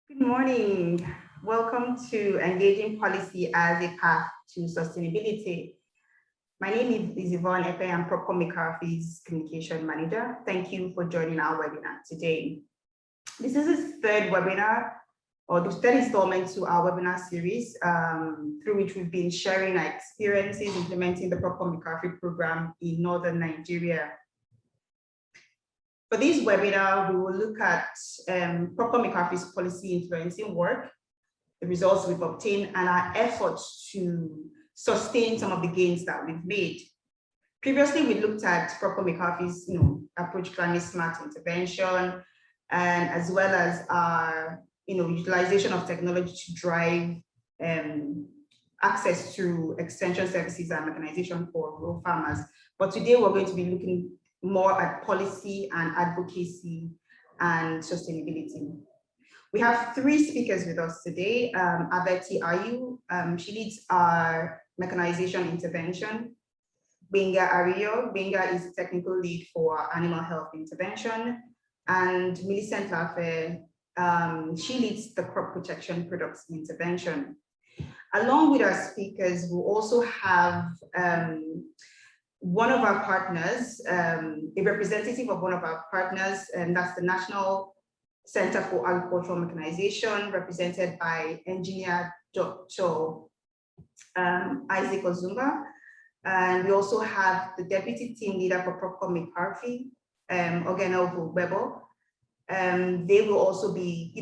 Good morning. Welcome to Engaging Policy as a Path to Sustainability. My name is Yvonne Epe. I'm Propcom McCarthy's Communication Manager. Thank you for joining our webinar today. This is the third webinar, or the third installment to our webinar series, through which we've been sharing our experiences implementing the Propcom McCarthy program in Northern Nigeria. For this webinar, we will look at Propcom McCarthy's policy influencing work, the results we've obtained, and our efforts to sustain some of the gains that we've made. Previously, we looked at Propcom McCarthy's approach climate smart intervention, and as well as our utilization of technology to drive access to extension services and mechanization for rural farmers. But today we're going to be looking more at policy and advocacy and sustainability. We have three speakers with us today. Abeti Ayu, she leads our mechanization intervention. Benga Ario, Benga is the technical lead for animal health intervention. And Millicent Lafe, she leads the crop protection products intervention. Along with our speakers, we'll also have one of our partners, a representative of one of our partners, and that's the National Center for Agricultural Mechanisation, represented by engineer Dr. Isaac Ozumba. And we also have the deputy team leader for Propcom McCarthy, Ogenovu Webo. They will also be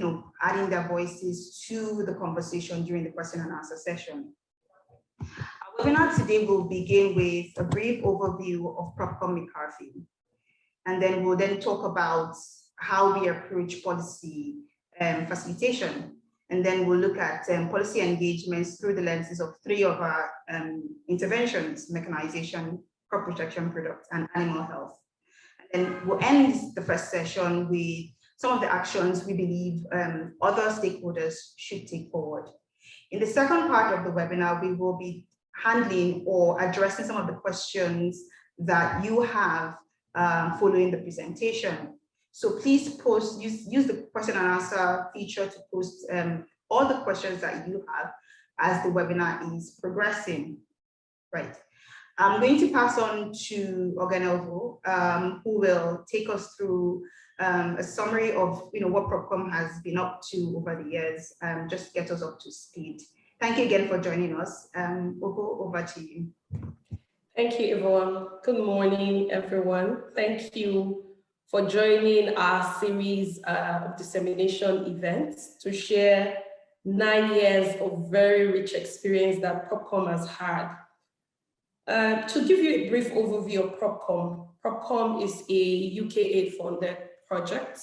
adding their voices to the conversation during the question and answer session. Our webinar today will begin with a brief overview of Propcom McCarthy, and then we'll talk about how we approach policy facilitation, and then we'll look at policy engagements through the lenses of three of our interventions: mechanization, crop protection products, and animal health. And then we'll end the first session with some of the actions we believe other stakeholders should take forward. In the second part of the webinar, we will be handling or addressing some of the questions that you have following the presentation. So please use the question and answer feature to post all the questions that you have as the webinar is progressing. Right. I'm going to pass on to Ogenovu, who will take us through a summary of what Propcom has been up to over the years, just get us up to speed. Thank you again for joining us. Ogo, over to you. Thank you, Yvonne. Good morning, everyone. Thank you for joining our series of dissemination events to share 9 years of very rich experience that Propcom has had. To give you a brief overview of Propcom, Propcom is a UK aid-funded project.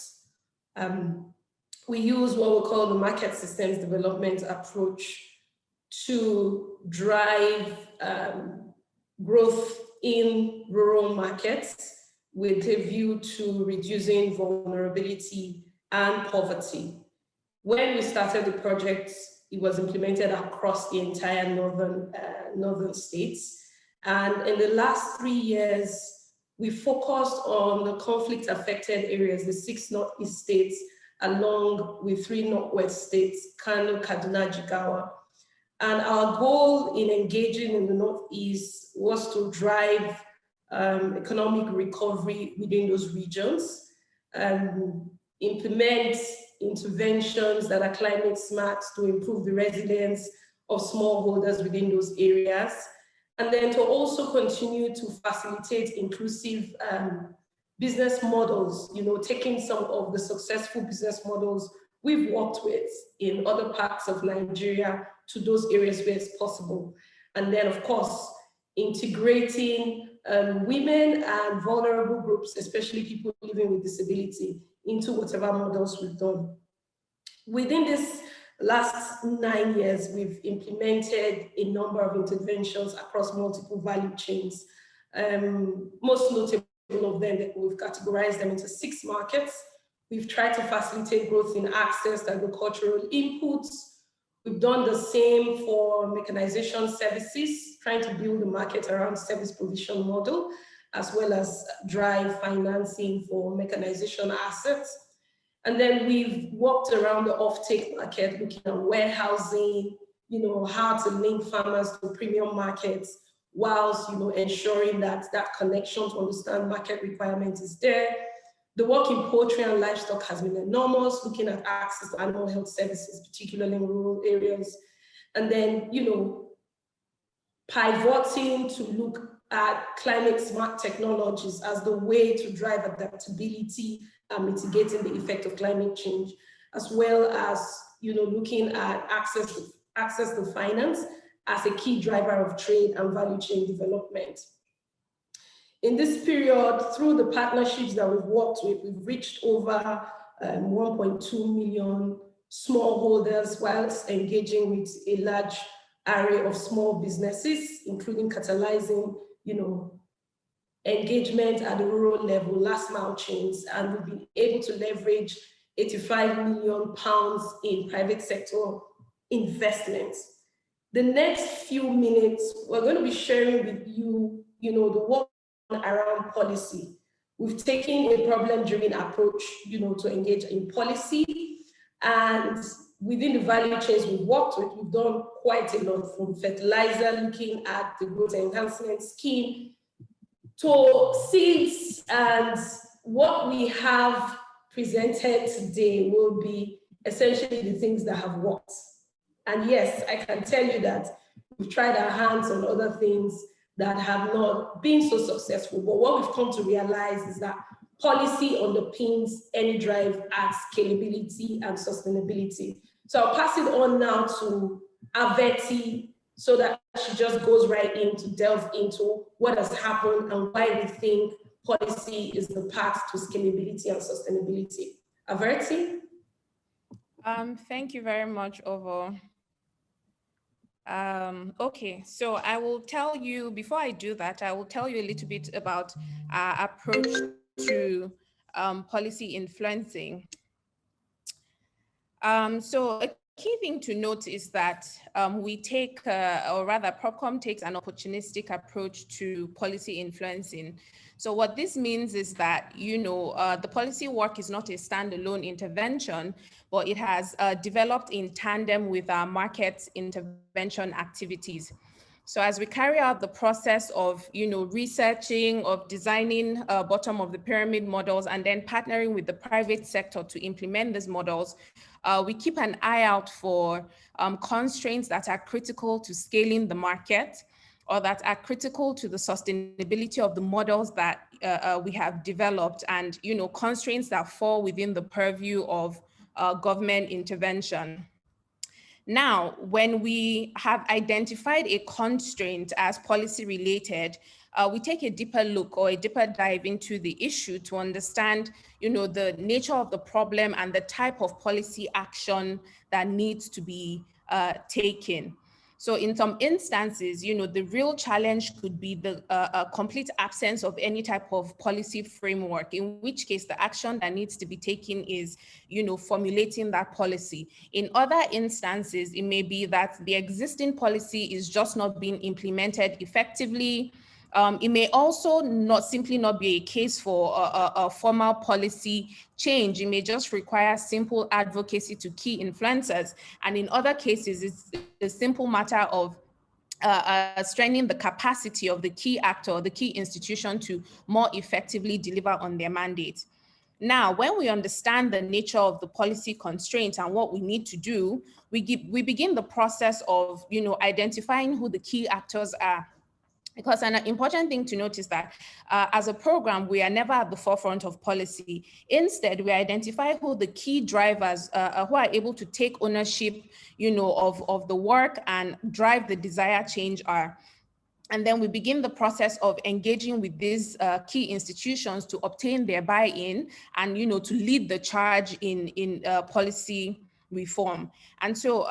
We use what we call the market systems development approach to drive growth in rural markets with a view to reducing vulnerability and poverty. When we started the project, it was implemented across the entire northern states. And in the last 3 years, we focused on the conflict-affected areas, the 6 northeast states, along with 3 northwest states, Kano, Kaduna, Jigawa. And our goal in engaging in the Northeast was to drive economic recovery within those regions, implement interventions that are climate smart to improve the resilience of smallholders within those areas, and then to also continue to facilitate inclusive business models, taking some of the successful business models we've worked with in other parts of Nigeria to those areas where it's possible. And then, of course, integrating women and vulnerable groups, especially people living with disability, into whatever models we've done. Within this last 9 years, we've implemented a number of interventions across multiple value chains. Most notable of them, we've categorized them into 6 markets. We've tried to facilitate growth in access to agricultural inputs. We've done the same for mechanization services, trying to build a market around service provision model, as well as drive financing for mechanization assets. And then we've walked around the offtake market, looking at warehousing, how to link farmers to premium markets, whilst, ensuring that that connection to understand market requirements is there. The work in poultry and livestock has been enormous, looking at access to animal health services, particularly in rural areas. And then, pivoting to look at climate smart technologies as the way to drive adaptability and mitigating the effect of climate change, as well as, looking at access to finance as a key driver of trade and value chain development. In this period, through the partnerships that we've worked with, we've reached over 1.2 million smallholders, whilst engaging with a large array of small businesses, including catalyzing, engagement at the rural level, last mile chains, and we've been able to leverage 85 million pounds in private sector investments. The next few minutes, we're going to be sharing with you, the work around policy. We've taken a problem-driven approach, to engage in policy, and within the value chains we've worked with, we've done quite a lot, from fertilizer, looking at the growth enhancement scheme, to seeds. And what we have presented today will be essentially the things that have worked. And yes, I can tell you that we've tried our hands on other things that have not been so successful. But what we've come to realize is that policy underpins any drive at scalability and sustainability. So I'll pass it on now to Averti, so that she just goes right in to delve into what has happened and why we think policy is the path to scalability and sustainability. Averti? Thank you very much, oour. Okay, so I will tell you, before I do that, I will tell you a little bit about our approach to policy influencing. So a key thing to note is that we take, or rather Propcom takes an opportunistic approach to policy influencing. So what this means is that, the policy work is not a standalone intervention, but it has developed in tandem with our market intervention activities. So as we carry out the process of, researching, of designing bottom of the pyramid models, and then partnering with the private sector to implement these models, we keep an eye out for constraints that are critical to scaling the market, or that are critical to the sustainability of the models that we have developed, and constraints that fall within the purview of government intervention. Now, when we have identified a constraint as policy related, we take a deeper look or a deeper dive into the issue to understand, the nature of the problem and the type of policy action that needs to be taken. So in some instances, the real challenge could be the complete absence of any type of policy framework, in which case the action that needs to be taken is, formulating that policy. In other instances, it may be that the existing policy is just not being implemented effectively. It may also simply not be a case for a formal policy change. It may just require simple advocacy to key influencers. And in other cases, it's a simple matter of strengthening the capacity of the key actor, the key institution, to more effectively deliver on their mandate. Now, when we understand the nature of the policy constraints and what we need to do, we begin the process of, identifying who the key actors are. Because an important thing to note is that as a program, we are never at the forefront of policy. Instead, we identify who the key drivers who are able to take ownership, of the work and drive the desired change are. And then we begin the process of engaging with these key institutions to obtain their buy-in and, to lead the charge in policy reform. And so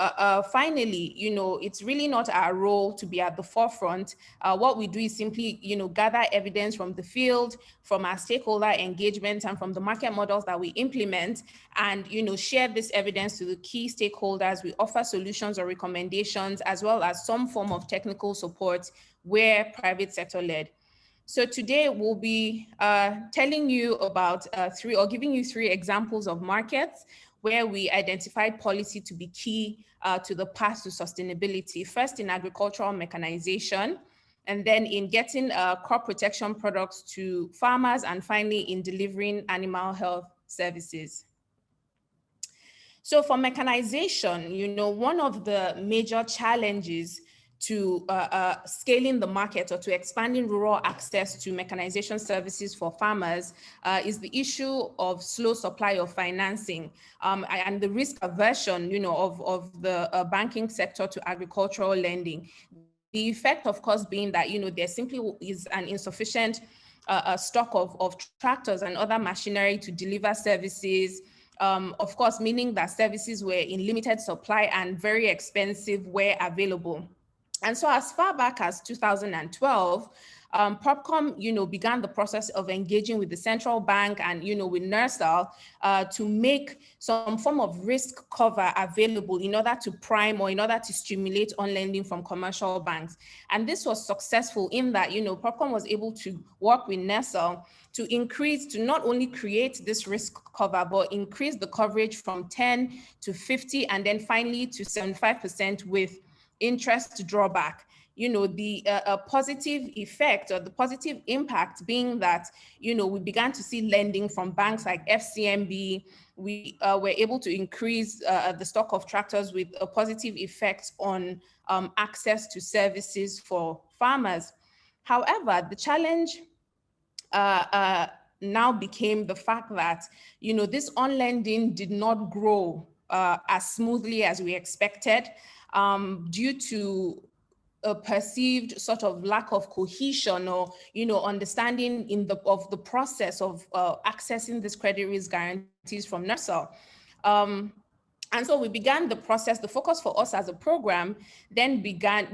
finally, it's really not our role to be at the forefront. What we do is simply, gather evidence from the field, from our stakeholder engagement, and from the market models that we implement, and, share this evidence to the key stakeholders. We offer solutions or recommendations, as well as some form of technical support where private sector led. So today we'll be telling you about giving you three examples of markets where we identified policy to be key to the path to sustainability. First in agricultural mechanization, and then in getting crop protection products to farmers, and finally in delivering animal health services. So for mechanization, one of the major challenges to scaling the market or to expanding rural access to mechanization services for farmers is the issue of slow supply of financing and the risk aversion, of the banking sector to agricultural lending. The effect, of course, being that, there simply is an insufficient stock of tractors and other machinery to deliver services. Of course, meaning that services were in limited supply and very expensive where available. And so as far back as 2012, Propcom, began the process of engaging with the central bank and, with NERSAL to make some form of risk cover available in order to prime or in order to stimulate on lending from commercial banks. And this was successful in that, Propcom was able to work with NERSAL to not only create this risk cover, but increase the coverage from 10 to 50, and then finally to 75% with interest drawback. The positive effect or the positive impact being that, we began to see lending from banks like FCMB. We were able to increase the stock of tractors with a positive effect on access to services for farmers. However, the challenge now became the fact that, this on-lending did not grow as smoothly as we expected due to a perceived sort of lack of cohesion or, understanding of the process of accessing this credit risk guarantees from NERSAL. And so we began the process. The focus for us as a program then became,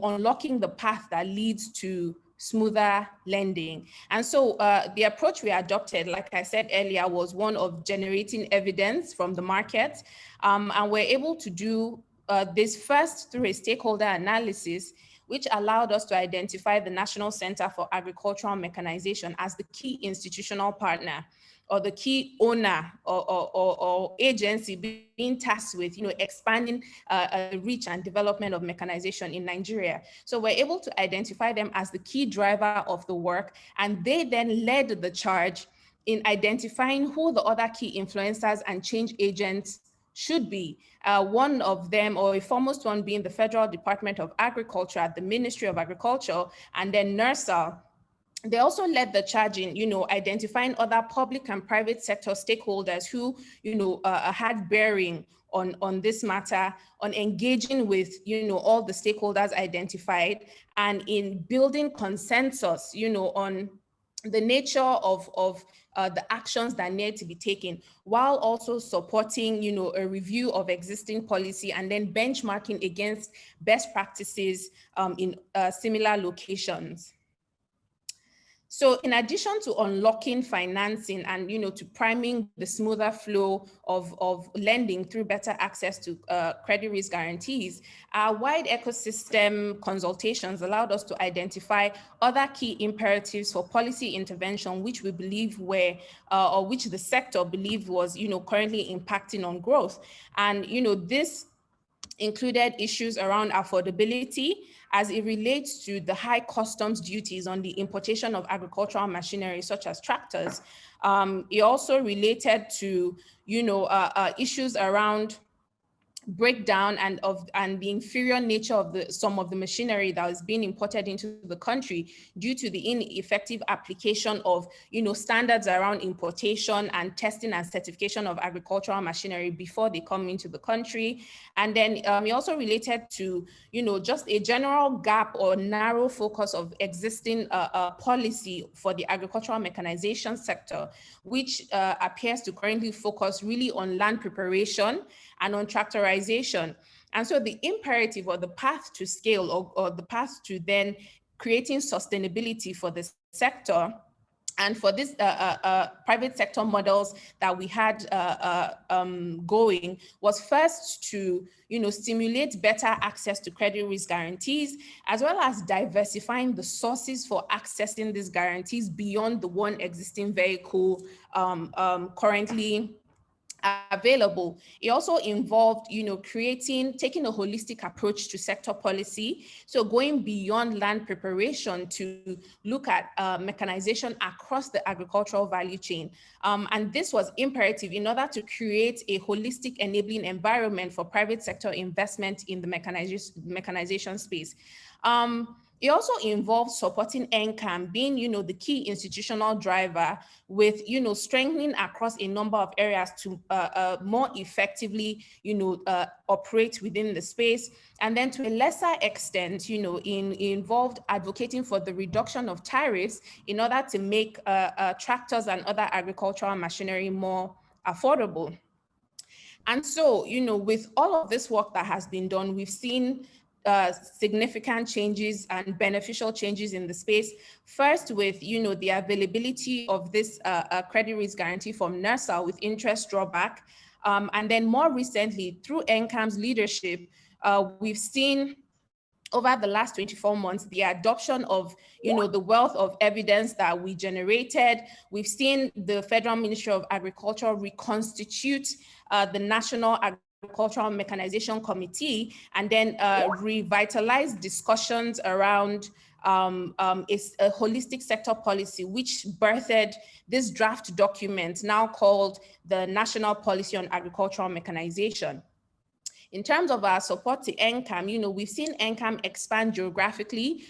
unlocking the path that leads to smoother lending. And so the approach we adopted, like I said earlier, was one of generating evidence from the market. And we're able to do this first through a stakeholder analysis, which allowed us to identify the National Center for Agricultural Mechanization as the key institutional partner or the key owner or agency being tasked with, expanding the reach and development of mechanization in Nigeria. So we're able to identify them as the key driver of the work, and they then led the charge in identifying who the other key influencers and change agents should be. One of them, or a foremost one, being the Federal Department of Agriculture at the Ministry of Agriculture, and then NERSAL. They also led the charge in, identifying other public and private sector stakeholders who, had bearing on this matter, on engaging with, all the stakeholders identified, and in building consensus, on the nature of the actions that need to be taken, while also supporting, a review of existing policy and then benchmarking against best practices in similar locations. So in addition to unlocking financing and, to priming the smoother flow of lending through better access to credit risk guarantees, our wide ecosystem consultations allowed us to identify other key imperatives for policy intervention, which we believe were, or which the sector believed was, currently impacting on growth. And, this included issues around affordability as it relates to the high customs duties on the importation of agricultural machinery, such as tractors. It also related to, issues around breakdown and the inferior nature of some of the machinery that is being imported into the country due to the ineffective application of standards around importation and testing and certification of agricultural machinery before they come into the country. And then it also related to just a general gap or narrow focus of existing policy for the agricultural mechanization sector, which appears to currently focus really on land preparation and on tractorization. And so the imperative or the path to scale or the path to then creating sustainability for the sector And for this private sector models that we had going was first to, stimulate better access to credit risk guarantees, as well as diversifying the sources for accessing these guarantees beyond the one existing vehicle currently available. It also involved, taking a holistic approach to sector policy. So going beyond land preparation to look at mechanization across the agricultural value chain. And this was imperative in order to create a holistic enabling environment for private sector investment in the mechanization space. It also involves supporting NCAM being, the key institutional driver with, strengthening across a number of areas to more effectively, operate within the space. And then to a lesser extent, involved advocating for the reduction of tariffs in order to make tractors and other agricultural machinery more affordable. And so, with all of this work that has been done, we've seen significant changes and beneficial changes in the space. First, with the availability of this credit risk guarantee from NERSA with interest drawback, and then more recently through NCAM's leadership, we've seen over the last 24 months, the adoption of, the wealth of evidence that we generated. We've seen the Federal Ministry of Agriculture reconstitute the National Agricultural Mechanization Committee, and then revitalize discussions around a holistic sector policy, which birthed this draft document now called the National Policy on Agricultural Mechanization. In terms of our support to NCAM, we've seen NCAM expand geographically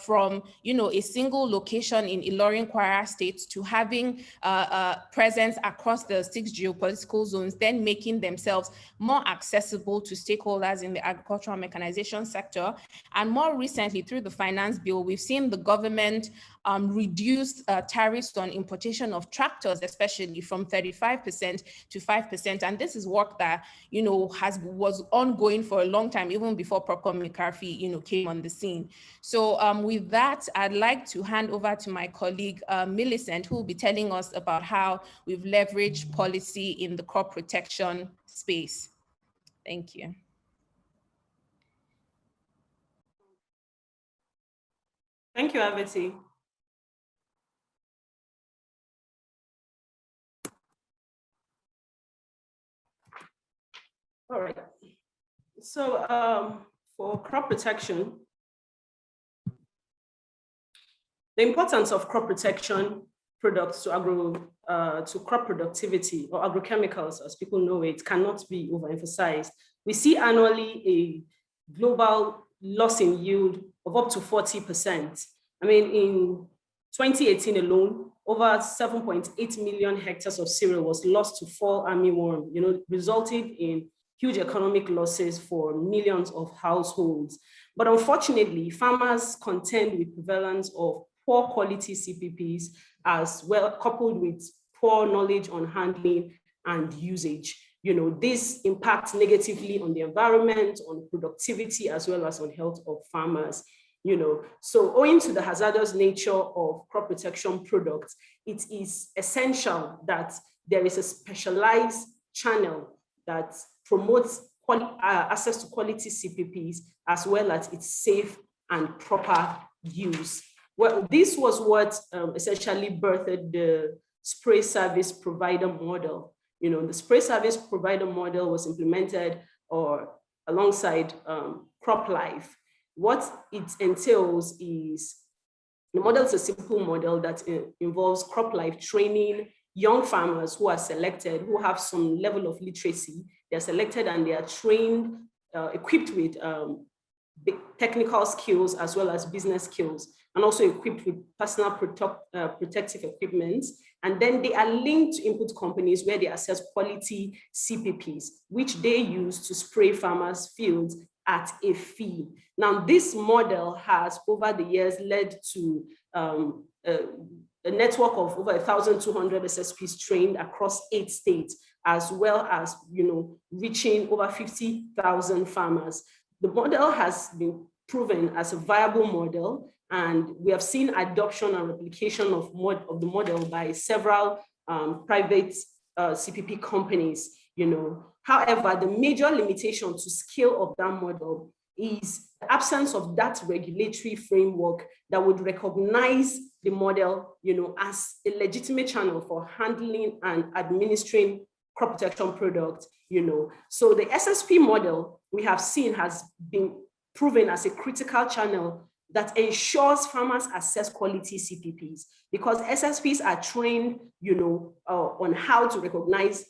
from, a single location in Ilorin, Kwara State to having presence across the 6 geopolitical zones, then making themselves more accessible to stakeholders in the agricultural mechanization sector. And more recently, through the finance bill, we've seen the government reduce tariffs on importation of tractors, especially from 35% to 5%. And this is work that, was ongoing for a long time, even before Propcom McCarthy, came on the scene. So with that, I'd like to hand over to my colleague, Millicent, who will be telling us about how we've leveraged policy in the crop protection space. Thank you. Thank you, Aveti. All right. So for crop protection, the importance of crop protection products to crop productivity, or agrochemicals as people know it, cannot be overemphasized. We see annually a global loss in yield of up to 40%. I mean, in 2018 alone, over 7.8 million hectares of cereal was lost to fall armyworm, resulting in huge economic losses for millions of households. But unfortunately, farmers contend with prevalence of poor quality CPPs, as well, coupled with poor knowledge on handling and usage. This impacts negatively on the environment, on productivity, as well as on health of farmers. So owing to the hazardous nature of crop protection products, it is essential that there is a specialized channel that promotes access to quality CPPs, as well as its safe and proper use. Well, this was what essentially birthed the spray service provider model. The spray service provider model was implemented alongside CropLife. What it entails is, the model is a simple model that involves CropLife training young farmers who are selected, who have some level of literacy. They're selected and they are trained, equipped with technical skills as well as business skills, and also equipped with personal protective equipment. And then they are linked to input companies where they assess quality CPPs, which they use to spray farmers' fields at a fee. Now, this model has over the years led to a network of over 1,200 SSPs trained across 8 states, as well as reaching over 50,000 farmers. The model has been proven as a viable model, And we have seen adoption and replication of the model by several private CPP companies, However, the major limitation to scale of that model is the absence of that regulatory framework that would recognize the model, as a legitimate channel for handling and administering crop protection products, So the SSP model we have seen has been proven as a critical channel that ensures farmers assess quality CPPs, because SSPs are trained, on how to recognize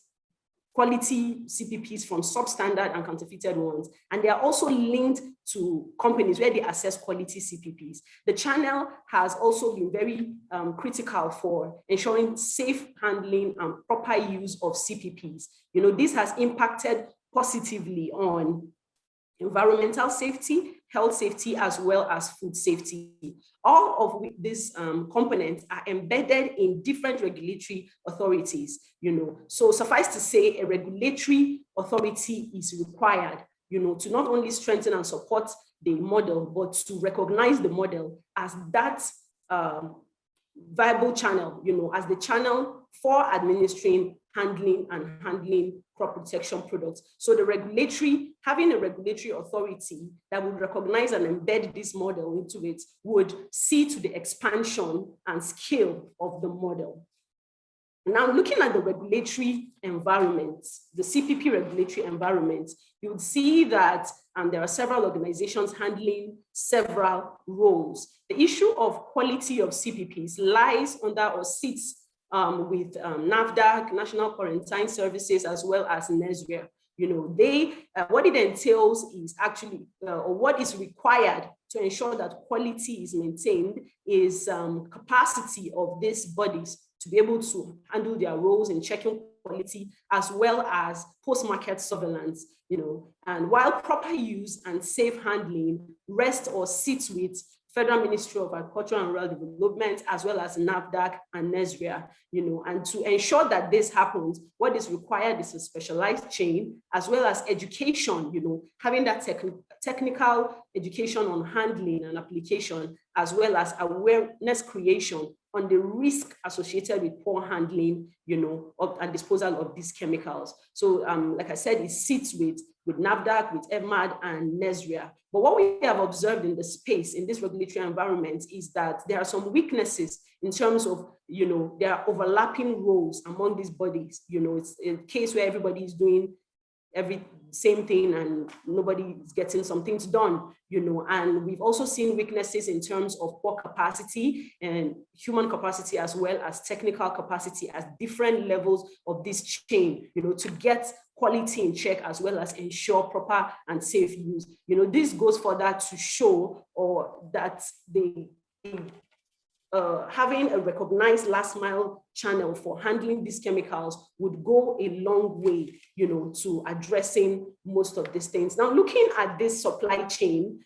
quality CPPs from substandard and counterfeited ones. And they are also linked to companies where they assess quality CPPs. The channel has also been very critical for ensuring safe handling and proper use of CPPs. This has impacted positively on environmental safety, health safety, as well as food safety. All of these components are embedded in different regulatory authorities, So suffice to say, a regulatory authority is required, to not only strengthen and support the model, but to recognize the model as that viable channel, as the channel for administering, handling crop protection products. So having a regulatory authority that would recognize and embed this model into it would see to the expansion and scale of the model. Now, looking at the regulatory environment, the CPP regulatory environment, you would see that there are several organizations handling several roles. The issue of quality of CPPs lies under or sits with NAFDAC, National Quarantine Services, as well as NSRIA. What it entails is actually, or what is required to ensure that quality is maintained is capacity of these bodies to be able to handle their roles in checking quality, as well as post-market surveillance, and while proper use and safe handling rests or sits with Federal Ministry of Agriculture and Rural Development, as well as NAFDAC and NSRIA, and to ensure that this happens, what is required is a specialized chain, as well as education, having that technical education on handling and application, as well as awareness creation on the risk associated with poor handling, and disposal of these chemicals. So, like I said, it sits with NAFDAC, with EMAD, and NSRIA. But what we have observed in the space, in this regulatory environment, is that there are some weaknesses in terms of, there are overlapping roles among these bodies. It's a case where everybody is doing same thing and nobody is getting some things done, and we've also seen weaknesses in terms of poor capacity and human capacity, as well as technical capacity at different levels of this chain, to get quality in check, as well as ensure proper and safe use. This goes further to show that having a recognized last mile channel for handling these chemicals would go a long way, to addressing most of these things. Now, looking at this supply chain,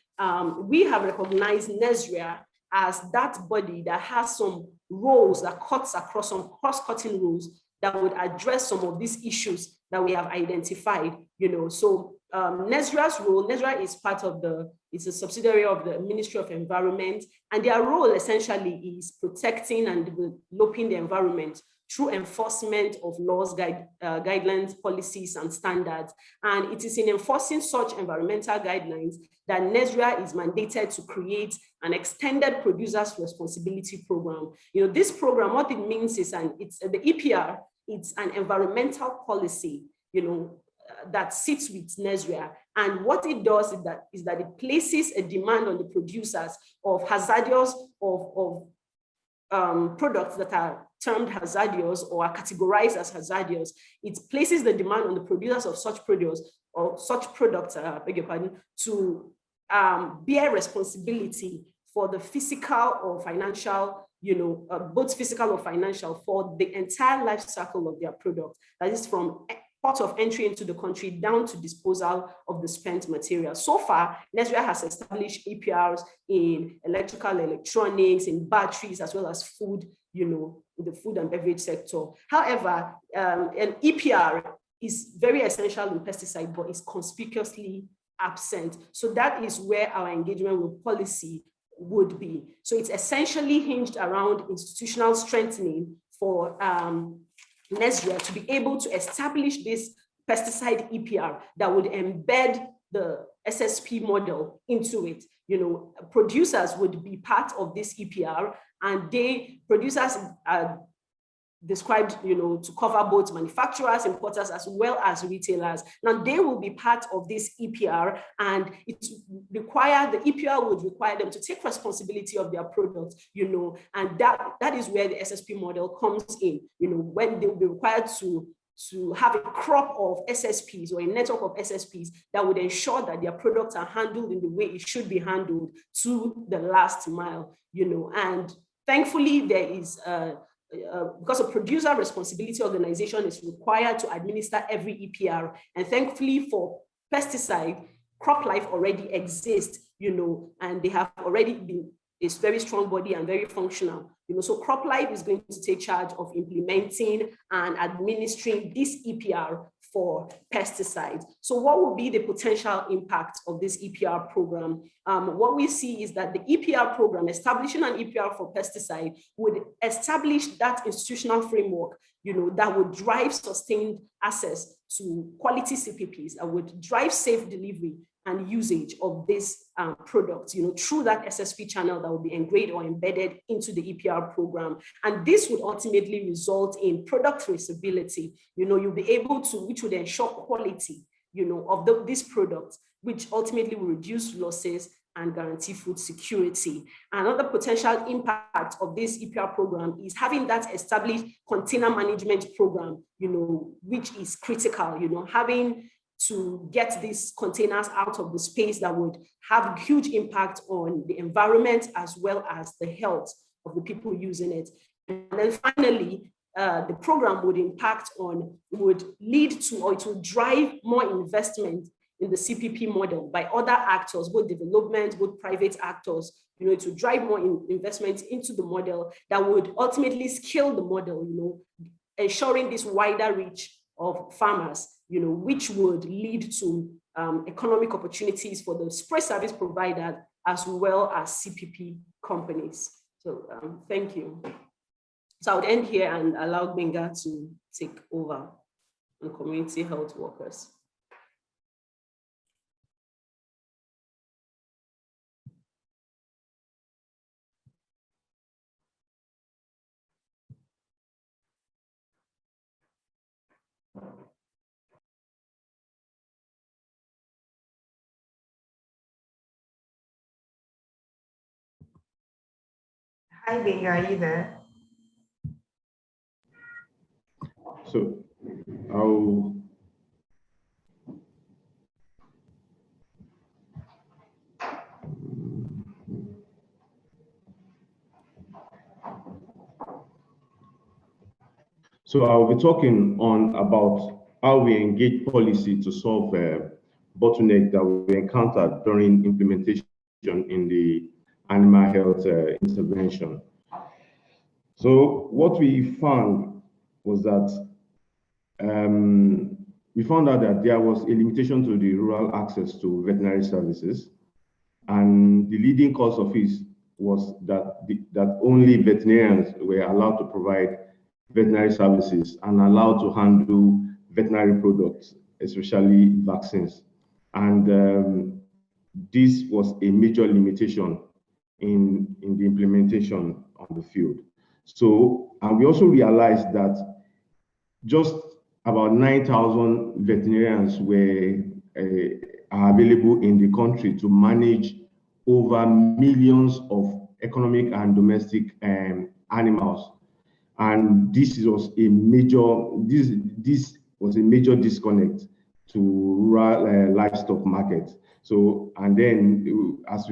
we have recognized NSRIA as that body that has some roles that cuts across, some cross-cutting roles that would address some of these issues that we have identified. So NSRIA's role, NSRIA is it's a subsidiary of the Ministry of Environment, and their role essentially is protecting and developing the environment through enforcement of laws, guidelines, policies, and standards. And it is in enforcing such environmental guidelines that NSRIA is mandated to create an extended producer's responsibility program. This program, what it means is, it's the EPR, it's an environmental policy, that sits with NSRIA. And what it does is that it places a demand on the producers of hazardous, of products that are termed hazardous or are categorized as hazardous. It places the demand on the producers of such produce or such products, to bear responsibility for the physical or financial, both physical or financial, for the entire life cycle of their product. That is from port of entry into the country down to disposal of the spent material. So far, NSRIA has established EPRs in electrical, electronics, in batteries, as well as food, the food and beverage sector. However, an EPR is very essential in pesticide, but is conspicuously absent. So that is where our engagement with policy would be. So it's essentially hinged around institutional strengthening for NESRIA to be able to establish this pesticide EPR that would embed the SSP model into it. You know, producers would be part of this EPR, and producers are described, you know, to cover both manufacturers, importers, as well as retailers. Now they will be part of this EPR, and the EPR would require them to take responsibility of their products, you know, and that is where the SSP model comes in, you know, when they will be required to have a crop of SSPs or a network of SSPs that would ensure that their products are handled in the way it should be handled to the last mile, you know. And thankfully there is because a producer responsibility organization is required to administer every EPR. And thankfully for pesticide, CropLife already exists, you know, and they have already been a very strong body and very functional. You know, so CropLife is going to take charge of implementing and administering this EPR for pesticides. So what will be the potential impact of this EPR program? What we see is that the EPR program, establishing an EPR for pesticide, would establish that institutional framework, you know, that would drive sustained access to quality CPPs, that would drive safe delivery and usage of this product, you know, through that SSP channel that will be engraved or embedded into the EPR program. And this would ultimately result in product traceability. You know, you'll be able to, which would ensure quality, you know, of this product, which ultimately will reduce losses and guarantee food security. Another potential impact of this EPR program is having that established container management program, you know, which is critical, you know, having to get these containers out of the space that would have huge impact on the environment as well as the health of the people using it. And then finally, the program would lead to, or it will drive more investment in the CPP model by other actors, both development, both private actors. You know, it will drive more investment into the model that would ultimately scale the model, you know, ensuring this wider reach of farmers, you know, which would lead to economic opportunities for the spray service provider as well as CPP companies. So thank you. So I would end here and allow Benga to take over on community health workers. Hi, Benga, are you there? So I'll be talking on about how we engage policy to solve bottleneck that we encountered during implementation in the animal health intervention. So what we found was that we found out that there was a limitation to the rural access to veterinary services, and the leading cause of it was that only veterinarians were allowed to provide veterinary services and allowed to handle veterinary products, especially vaccines. And this was a major limitation in the implementation on the field. So, and we also realized that just about 9,000 veterinarians are available in the country to manage over millions of economic and domestic animals. And this was a major disconnect to rural livestock markets. So, and then as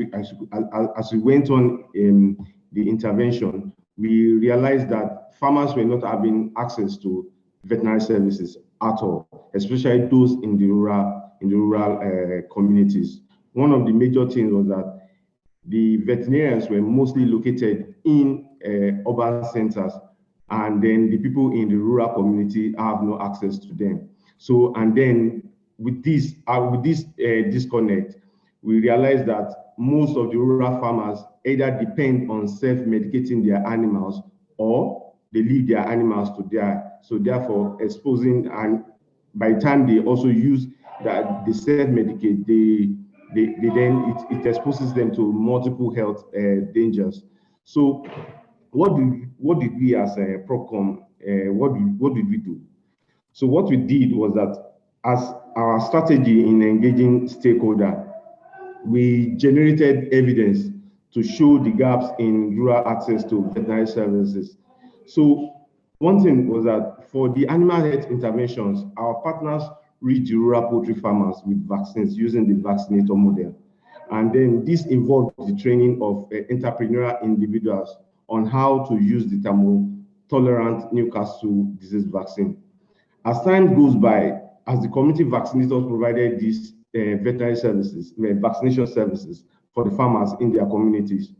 we went on in the intervention, we realized that farmers were not having access to veterinary services at all, especially those in the rural communities. One of the major things was that the veterinarians were mostly located in urban centers, and then the people in the rural community have no access to them. So, and then with this disconnect, we realized that most of the rural farmers either depend on self-medicating their animals or they leave their animals to die. So therefore exposing, and by the time they also use that, they self-medicate, they then it exposes them to multiple health dangers. So what did we as a Propcom, what did we do? So what we did was that as our strategy in engaging stakeholder, we generated evidence to show the gaps in rural access to veterinary services. So one thing was that for the animal health interventions, our partners reached the rural poultry farmers with vaccines using the vaccinator model. And then this involved the training of entrepreneurial individuals on how to use the thermotolerant Newcastle disease vaccine. As time goes by, as the community vaccinators provided these veterinary services, vaccination services for the farmers in their communities,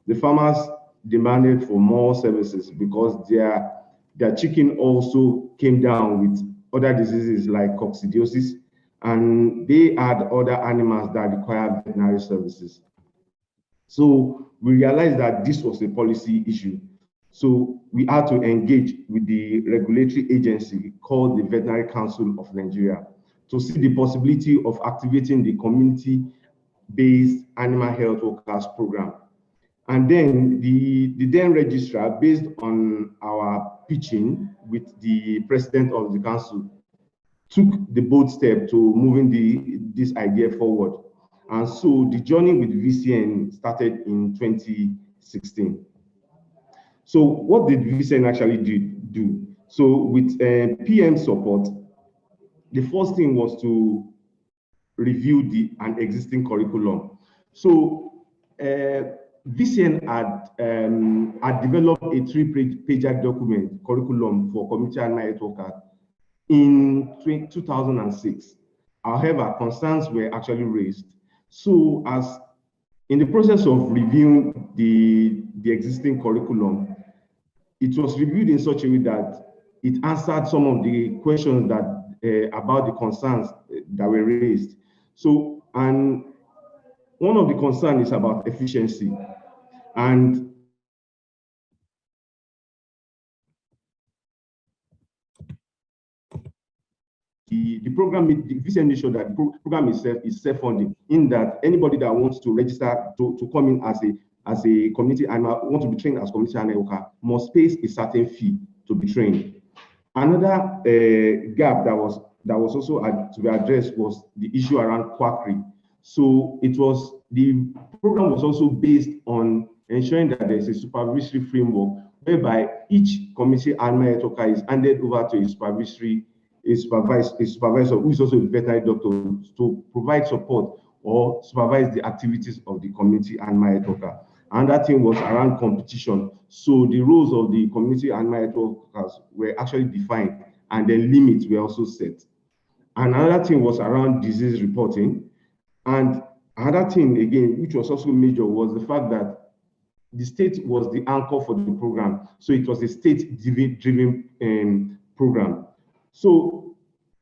the farmers demanded for more services because their chicken also came down with other diseases like coccidiosis, and they had other animals that require veterinary services. So we realized that this was a policy issue. So we had to engage with the regulatory agency called the Veterinary Council of Nigeria to see the possibility of activating the community-based animal health workers program. And then the then registrar, based on our pitching with the president of the council, took the bold step to moving this idea forward. And so the journey with VCN started in 2016. So what did VCN actually do? So with PM support, the first thing was to review an existing curriculum. So VCN had developed a 3-page document curriculum for community animal health workers in 2006. However, concerns were actually raised. So as in the process of reviewing the existing curriculum, it was reviewed in such a way that it answered some of the questions that about the concerns that were raised. So, and one of the concerns is about efficiency. And the program, the VCN made sure that the program itself is self-funding, in that anybody that wants to register to come in as a community animal, want to be trained as community animal worker, must pay a certain fee to be trained. Another gap that was also to be addressed was the issue around quackery. So the program was also based on ensuring that there is a supervisory framework whereby each community animal health worker is handed over to a supervisor who is also a veterinary doctor to provide support or supervise the activities of the community animal health worker. Another thing was around competition. So the roles of the community animal health workers were actually defined, and the limits were also set. And another thing was around disease reporting. And another thing, again, which was also major, was the fact that the state was the anchor for the program. So it was a state-driven program. So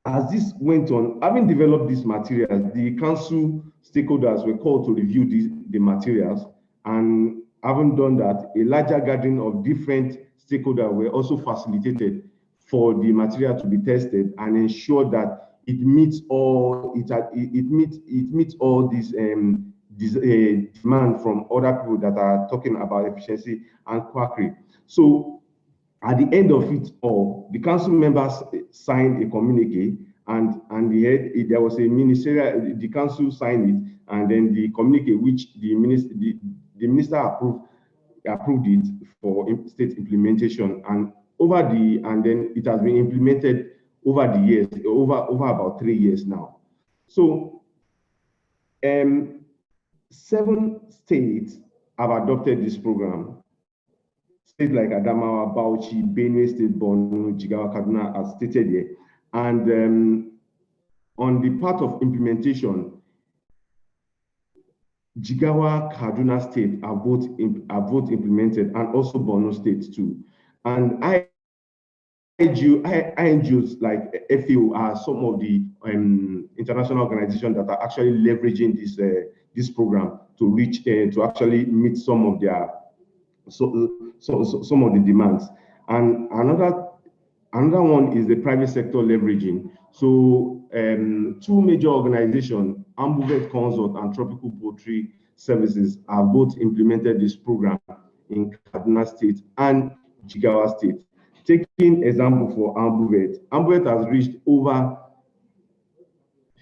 as this went on, having developed these materials, the council stakeholders were called to review the materials. And having done that, a larger gathering of different stakeholders were also facilitated for the material to be tested and ensure that it meets all these demand from other people that are talking about efficiency and quackery. So at the end of it all, the council members signed a communique, and there was a ministerial, the council signed it, and then the communique which the minister approved it for state implementation, and then it has been implemented over the years, over about 3 years now. So 7 states have adopted this program. States like Adamawa, Bauchi, Benue State, Borno, Jigawa, Kaduna, as stated here. And on the part of implementation, Jigawa, Kaduna State are both implemented, and also Borno State too. And INGOs like FAO are some of the international organizations that are actually leveraging this program to reach to actually meet some of their some of the demands. And another one is the private sector leveraging. So two major organizations, Ambuvet Consult and Tropical Poultry Services, have both implemented this program in Kaduna State and Jigawa State. Taking example for Ambuvet, Ambuvet has reached over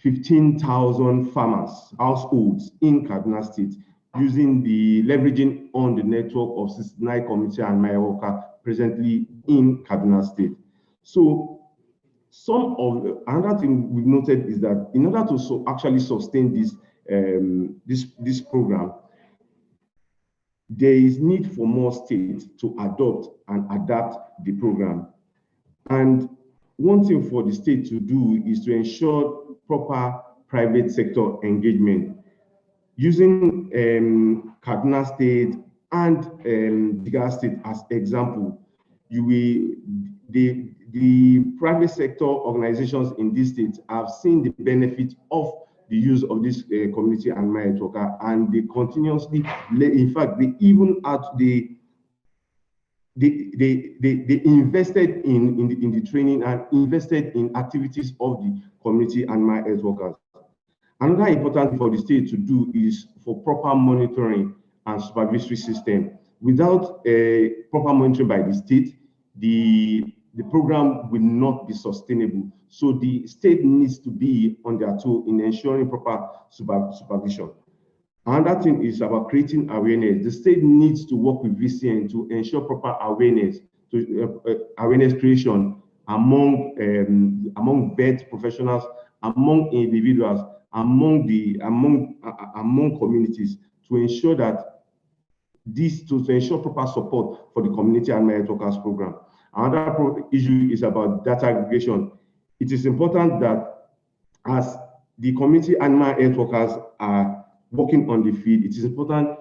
15,000 farmers, households in Kaduna State, using the leveraging on the network of 69 community and mine workers presently in Kaduna State. So another thing we've noted is that in order to actually sustain this program, there is need for more states to adopt and adapt the program. And one thing for the state to do is to ensure proper private sector engagement. Using Kaduna State and Jigawa State as example, the private sector organizations in these states have seen the benefit of the use of this community and mine network, and they continuously, in fact, they even they invested in the training and invested in activities of the community and mine health workers. Another important thing for the state to do is for proper monitoring and supervisory system. Without proper monitoring by the state, the program will not be sustainable. So the state needs to be on their toe in ensuring proper supervision. Another thing is about creating awareness. The state needs to work with VCN to ensure proper awareness, awareness creation among vet professionals, among individuals, among communities, to ensure that to ensure proper support for the community and mine health workers program. Another issue is about data aggregation. It is important that as the community and mine health workers are working on the field, it is important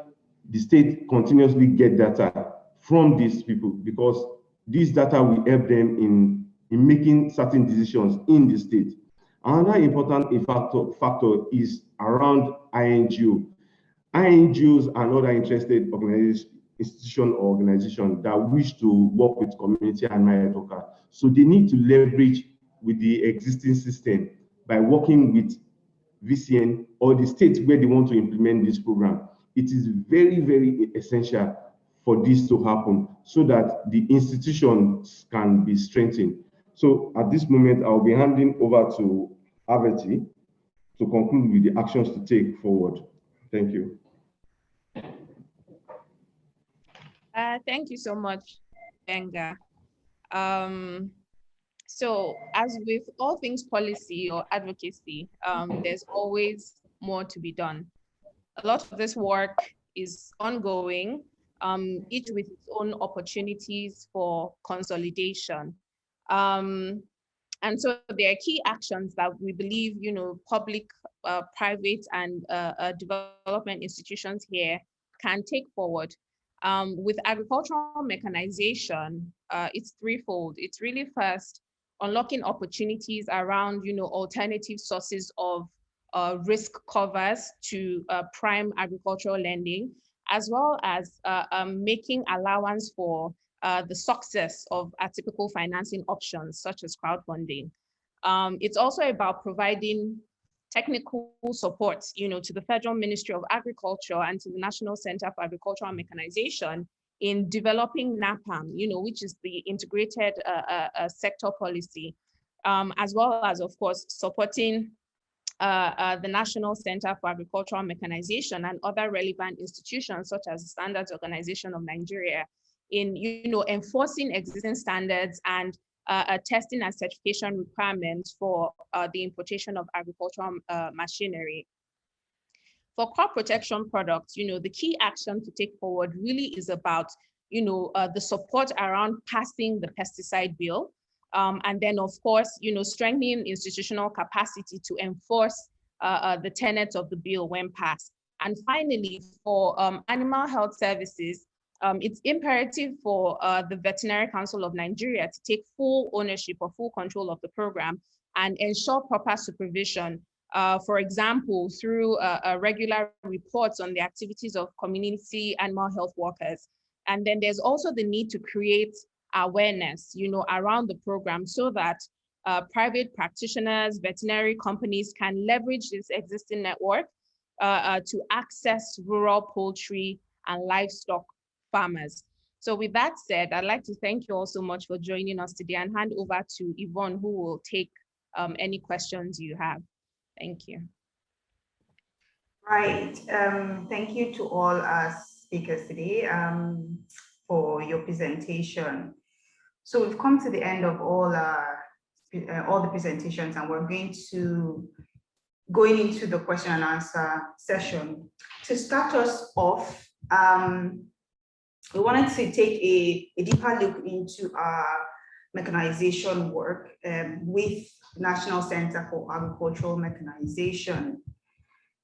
the state continuously get data from these people, because this data will help them in making certain decisions in the state. Another important factor is around INGO. INGOs and other interested institutions or organizations that wish to work with community and mine health workers. So they need to leverage with the existing system by working with VCN or the states where they want to implement this program. It is very, very essential for this to happen so that the institutions can be strengthened. So at this moment, I'll be handing over to Aveti to conclude with the actions to take forward. Thank you. Thank you so much, Benga. So as with all things policy or advocacy, there's always more to be done. A lot of this work is ongoing, each with its own opportunities for consolidation. And so there are key actions that we believe, public, private, and development institutions here can take forward. With agricultural mechanization, it's threefold. It's really first unlocking opportunities around, alternative sources of risk covers to prime agricultural lending, as well as making allowance for the success of atypical financing options such as crowdfunding. It's also about providing technical support, to the Federal Ministry of Agriculture and to the National Center for Agricultural Mechanization in developing NAPAM, which is the integrated sector policy, as well as, of course, supporting the National Center for Agricultural Mechanization and other relevant institutions such as the Standards Organization of Nigeria in, enforcing existing standards and testing and certification requirements for the importation of agricultural machinery. For crop protection products, the key action to take forward really is about, the support around passing the pesticide bill. And then, of course, strengthening institutional capacity to enforce the tenets of the bill when passed. And finally, for animal health services, it's imperative for the Veterinary Council of Nigeria to take full ownership or full control of the program and ensure proper supervision for example, through regular reports on the activities of community animal health workers. And then there's also the need to create awareness, around the program so that private practitioners, veterinary companies can leverage this existing network to access rural poultry and livestock farmers. So with that said, I'd like to thank you all so much for joining us today and hand over to Yvonne, who will take any questions you have. Thank you. Right. Thank you to all our speakers today for your presentation. So we've come to the end of all the presentations, and we're going into the question and answer session. To start us off, we wanted to take a deeper look into our mechanization work with National Center for Agricultural Mechanization.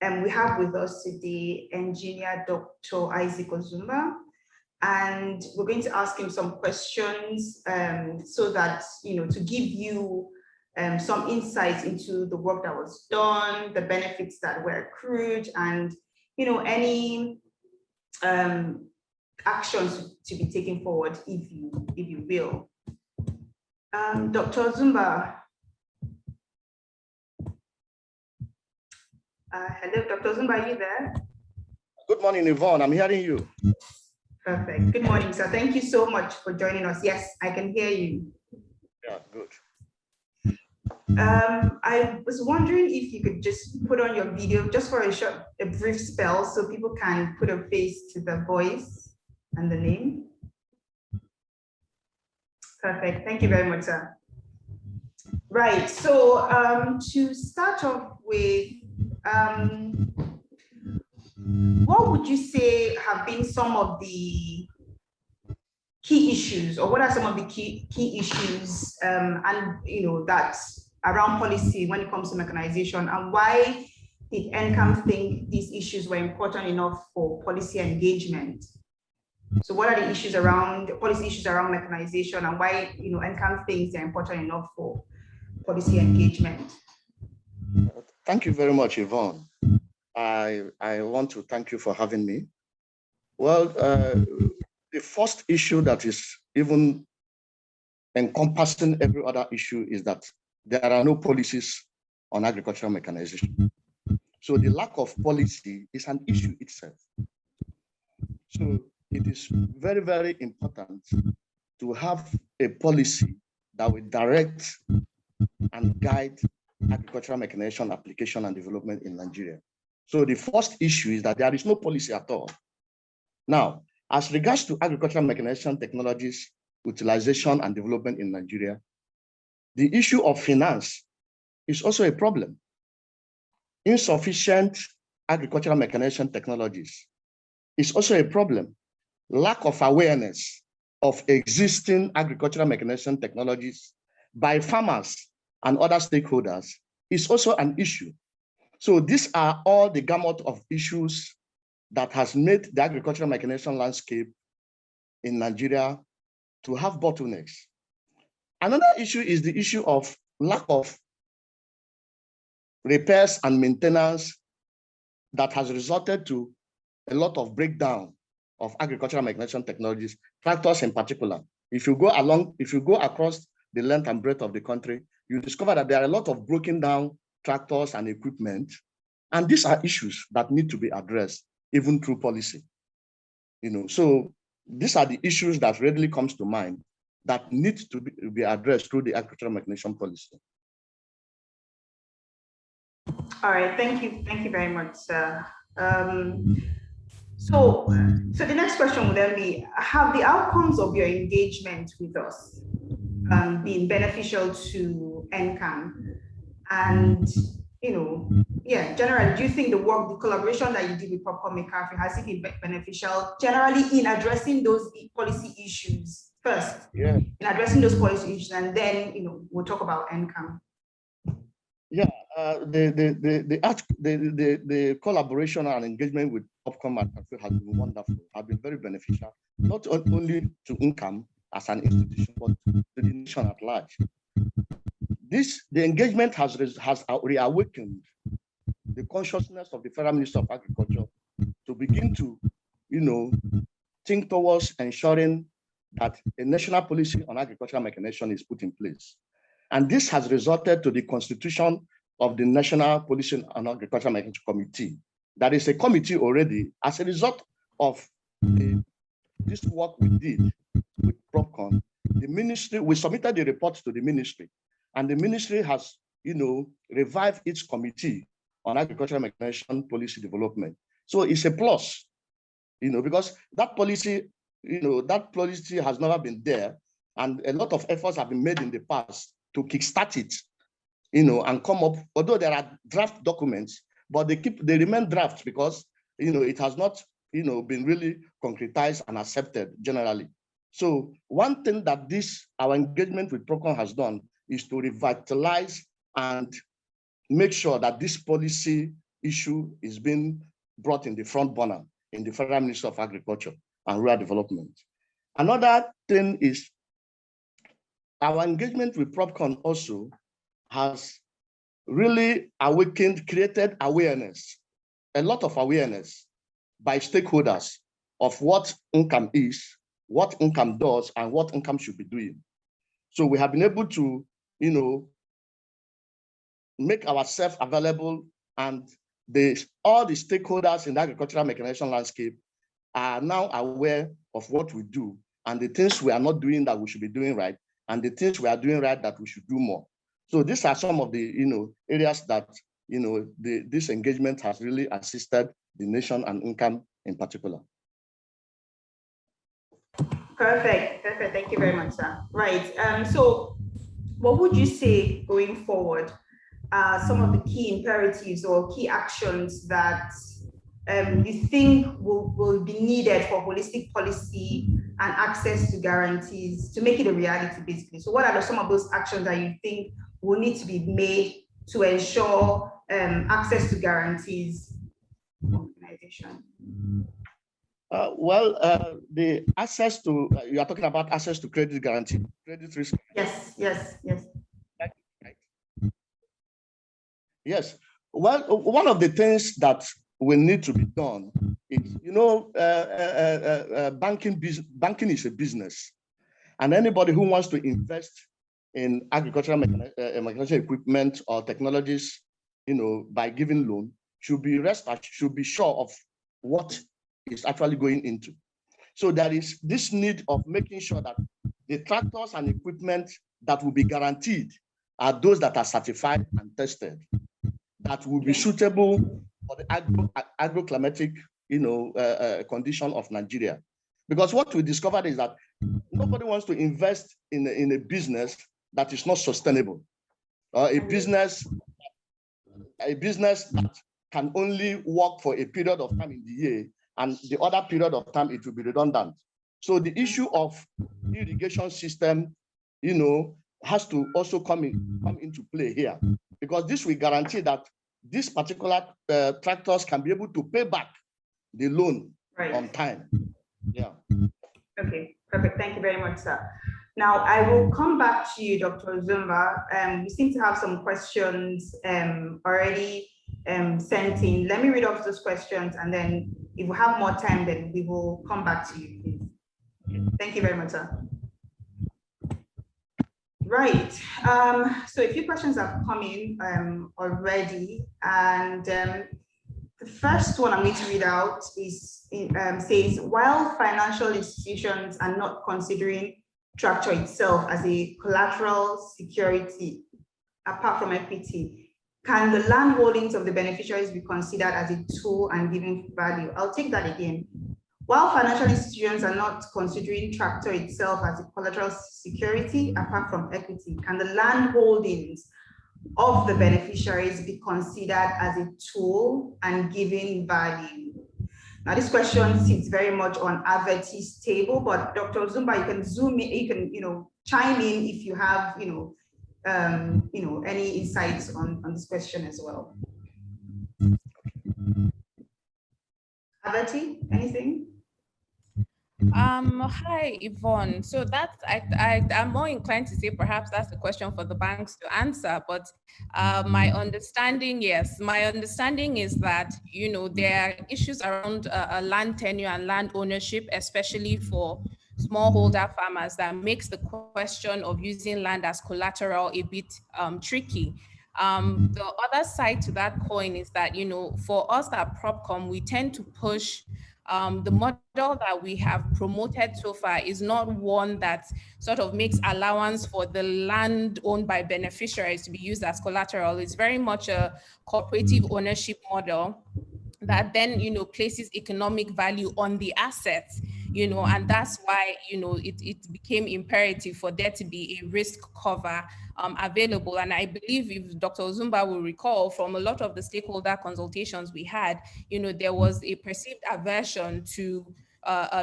And we have with us today Engineer Dr. Isaac Ozumba, and we're going to ask him some questions so that, to give you some insights into the work that was done, the benefits that were accrued, and, any actions to be taken forward, if you will. Dr. Ozumba. Hello, Dr. Ozumba, are you there? Good morning, Yvonne. I'm hearing you. Perfect. Good morning, sir. Thank you so much for joining us. Yes, I can hear you. Yeah, good. I was wondering if you could just put on your video just for a brief spell so people can put a face to the voice and the name. Perfect. Thank you very much, sir. Right. So to start off with, what would you say have been some of the key issues, or what are some of the key issues that's around policy when it comes to mechanization, and why did NCAM think these issues were important enough for policy engagement? So what are the issues around policy issues around mechanization, and why NCAM thinks they're important enough for policy engagement? Thank you very much, Yvonne. I want to thank you for having me. Well, the first issue that is even encompassing every other issue is that there are no policies on agricultural mechanization. So the lack of policy is an issue itself. So it is very, very important to have a policy that will direct and guide agricultural mechanization application and development in Nigeria. So the first issue is that there is no policy at all. Now, as regards to agricultural mechanization technologies, utilization and development in Nigeria, the issue of finance is also a problem. Insufficient agricultural mechanization technologies is also a problem. Lack of awareness of existing agricultural mechanization technologies by farmers and other stakeholders is also an issue. So these are all the gamut of issues that has made the agricultural mechanization landscape in Nigeria to have bottlenecks. Another issue is the issue of lack of repairs and maintenance that has resulted to a lot of breakdown of agricultural mechanization technologies, tractors in particular. If you go across the length and breadth of the country, you discover that there are a lot of broken down tractors and equipment. And these are issues that need to be addressed, even through policy. So these are the issues that readily comes to mind that need to be addressed through the agricultural mechanization policy. All right, thank you very much, sir. So the next question would then be, have the outcomes of your engagement with us been beneficial to NCAM? And, generally, do you think the collaboration that you did with Propcom has it been beneficial generally in addressing those policy issues first? Yeah. In addressing those policy issues, and then, we'll talk about NCAM. Yeah, the collaboration and engagement with Propcom has been wonderful, have been very beneficial, not only to NCAM as an institution, but to the nation at large. The engagement has reawakened the consciousness of the Federal Minister of Agriculture to begin to, think towards ensuring that a national policy on agricultural mechanization is put in place. And this has resulted to the constitution of the National Policy on Agricultural Mechanization Committee. That is a committee already as a result of this work we did with Propcom. The ministry, we submitted the report to the ministry, and the ministry has, revived its committee on agricultural mechanization policy development. So it's a plus, because that policy, that policy has never been there, and a lot of efforts have been made in the past to kickstart it, and come up, although there are draft documents, but they remain draft because, it has not, been really concretized and accepted generally. So one thing that our engagement with Propcom has done is to revitalize and make sure that this policy issue is being brought in the front burner in the Federal Ministry of Agriculture and Rural Development. Another thing is our engagement with Propcom also has really created awareness, a lot of awareness by stakeholders of what NCAM is, what NCAM does, and what NCAM should be doing. So we have been able to, make ourselves available, and all the stakeholders in the agricultural mechanization landscape are now aware of what we do and the things we are not doing that we should be doing right, and the things we are doing right that we should do more. So these are some of the areas that this engagement has really assisted the nation and NCAM in particular. Perfect. Thank you very much, sir. Right. So what would you say going forward are some of the key imperatives or key actions that you think will be needed for holistic policy and access to guarantees to make it a reality, basically? So what are some of those actions that you think will need to be made to ensure access to guarantees organization? The access to, you are talking about access to credit guarantee, credit risk. Yes. Right. Yes. Well, one of the things that will need to be done is, banking is a business, and anybody who wants to invest in agricultural mechanization equipment or technologies, by giving loan, should be sure of what is actually going into. So there is this need of making sure that the tractors and equipment that will be guaranteed are those that are certified and tested, that will be suitable for the agroclimatic, condition of Nigeria. Because what we discovered is that nobody wants to invest in a business that is not sustainable, or a business that can only work for a period of time in the year, and the other period of time it will be redundant. So the issue of irrigation system, has to also come into play here, because this will guarantee that these particular tractors can be able to pay back the loan on time. Yeah. Okay, perfect. Thank you very much, sir. Now I will come back to you, Dr. Zumba. We seem to have some questions already sent in. Let me read off those questions, and then if we have more time, then we will come back to you, please. Thank you very much, sir. Right. So a few questions have come in already, and the first one I'm going to read out is says, while financial institutions are not considering tractor itself as a collateral security apart from equity, can the land holdings of the beneficiaries be considered as a tool and given value? I'll take that again. While financial institutions are not considering tractor itself as a collateral security apart from equity, can the land holdings of the beneficiaries be considered as a tool and given value? Now, this question sits very much on Averty's table, but Dr. Zumba, you can zoom in, you can, chime in if you have, any insights on this question as well. Averty, anything? Hi, Yvonne. So that's, I'm more inclined to say perhaps that's a question for the banks to answer, but my understanding, yes, my understanding is that, there are issues around land tenure and land ownership, especially for smallholder farmers, that makes the question of using land as collateral a bit tricky. The other side to that coin is that, for us at Propcom, we tend to push the model that we have promoted so far is not one that sort of makes allowance for the land owned by beneficiaries to be used as collateral. It's very much a cooperative ownership model that then, places economic value on the assets, and that's why, it became imperative for there to be a risk cover available. And I believe, if Dr. Ozumba will recall, from a lot of the stakeholder consultations we had, there was a perceived aversion to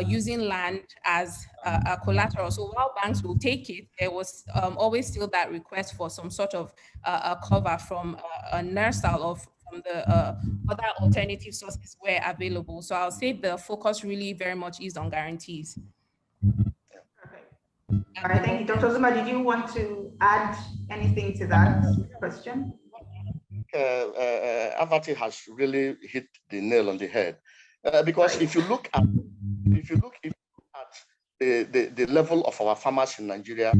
using land as a collateral. So while banks will take it, there was always still that request for some sort of a cover from a NERSAL or from the other alternative sources were available. So I'll say the focus really very much is on guarantees. Perfect. All right, thank you. Dr. Zuma, did you want to add anything to that question? Avati has really hit the nail on the head, because if you look at the level of our farmers in Nigeria,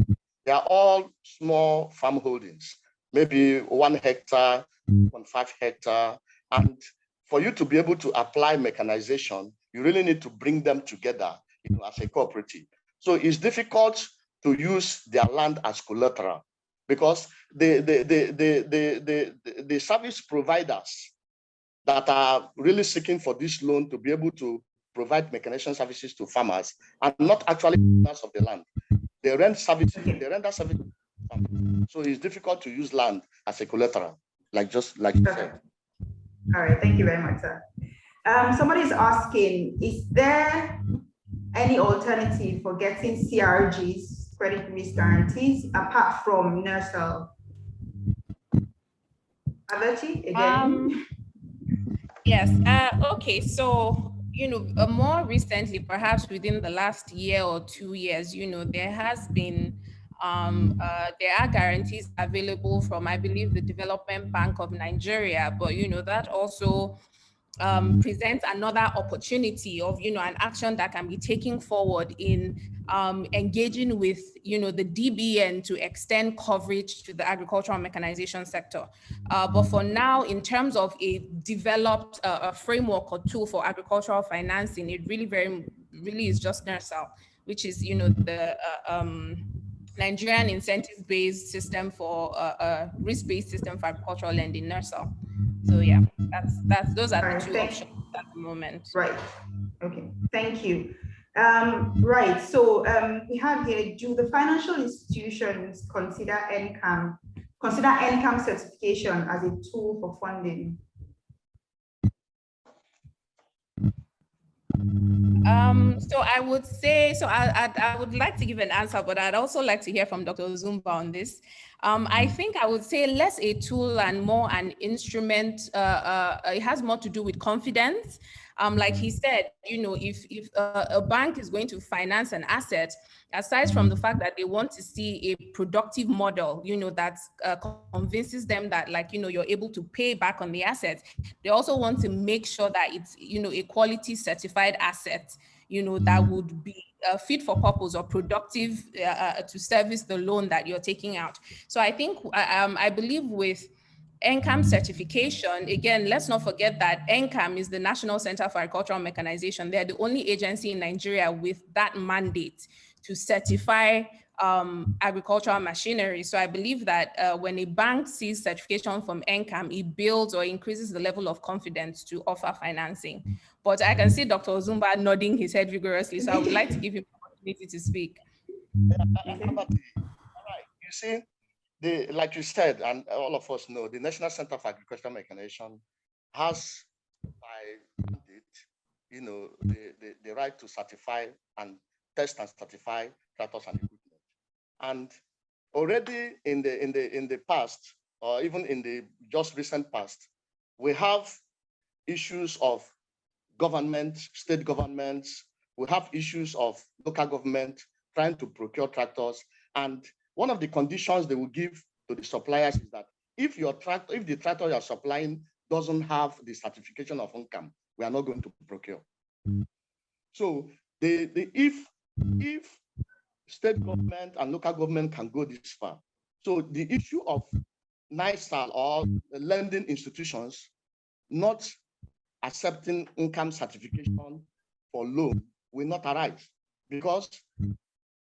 they are all small farm holdings, maybe 1 hectare, 1.5 hectare, and for you to be able to apply mechanization, you really need to bring them together, as a cooperative. So it's difficult to use their land as collateral, because the service providers that are really seeking for this loan to be able to provide mechanization services to farmers are not actually owners of the land. They rent services, they rent that service. So it's difficult to use land as a collateral, like you said. All right, thank you very much, sir. Somebody is asking, is there any alternative for getting CRGs, credit risk guarantees, apart from NERSAL? Avati, again? Yes. Okay. So, more recently, perhaps within the last year or 2 years, there has been, there are guarantees available from, I believe, the Development Bank of Nigeria, but, that also presents another opportunity of, an action that can be taken forward in engaging with, the DBN to extend coverage to the agricultural mechanization sector. But for now, in terms of a developed a framework or tool for agricultural financing, it really is just NERSAL, which is, the Nigerian incentive-based system for a risk-based system for agricultural lending, NERSAL. So yeah, those are the two options at the moment. Right. Okay. Thank you. Right. So we have here: do the financial institutions consider NCAM certification as a tool for funding? So I would say, I would like to give an answer, but I'd also like to hear from Dr. Zumba on this. I think I would say less a tool and more an instrument. It has more to do with confidence. Like he said, if a bank is going to finance an asset, aside from the fact that they want to see a productive model, that convinces them that, like, you're able to pay back on the assets, they also want to make sure that it's, a quality certified asset, that would be fit for purpose or productive to service the loan that you're taking out. So I think, I believe with NCAM certification, again, let's not forget that NCAM is the National Center for Agricultural Mechanization. They're the only agency in Nigeria with that mandate to certify agricultural machinery. So I believe that when a bank sees certification from NCAM, it builds or increases the level of confidence to offer financing. But I can see Dr. Ozumba nodding his head vigorously, so I would like to give him the opportunity to speak. All right. You see, like you said, and all of us know, the National Center for Agricultural Mechanization has, by mandate, the right to certify and test and certify tractors and equipment. And already in the past, or even in the just recent past, we have issues of government, state governments, we have issues of local government trying to procure tractors. And one of the conditions they will give to the suppliers is that if the tractor you're supplying doesn't have the certification of NCAM, we are not going to procure. So if state government and local government can go this far, so the issue of NISAL or the lending institutions not accepting NCAM certification for loan will not arise, because